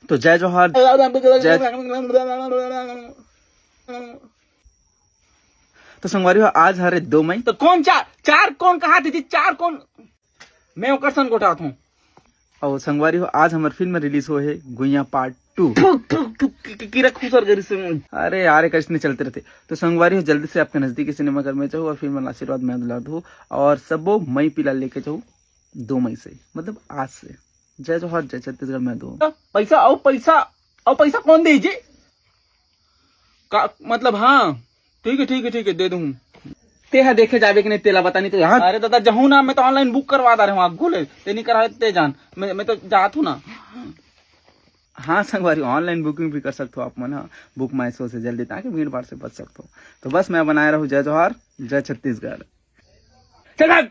तो जय जोहार तो संगवारी आज हरे 2 मई। तो कौन चार कौन कहा थी 4 कौन मैं करसन को उठाता हूँ। और संगवारी आज हमारे फिल्म रिलीज हो है गुइया पार्ट 2। अरे यार एक इसने चलते रहते। तो संगवारी हो जल्दी से आपके नजदीकी सिनेमाघर में जाओ और फिल्म आशीर्वाद मैं दिला दूँ और सबो मई पिला लेके जाओ 2 मई से, मतलब आज से। जय जोहार जय छत्तीसगढ़ में दो पैसा कौन दीजिए का मतलब। हाँ ठीक है दे दूँ। ते देखे जावे कि नहीं तेला बता नहीं तो यहाँ। अरे दादा जहूँ ना मैं तो ऑनलाइन बुक करवा दे रहा हूँ गोले ते नहीं करा ते जान मैं तो जात हूँ ना। हाँ संगवारी ऑनलाइन बुकिंग भी कर सकते हो आप मन। हाँ बुक माई शो से जल्दी ताकि भीड़ भाड़ से बच सकते हो। तो बस मैं बनाए रहूँ जय जोहार जय छत्तीसगढ़। चल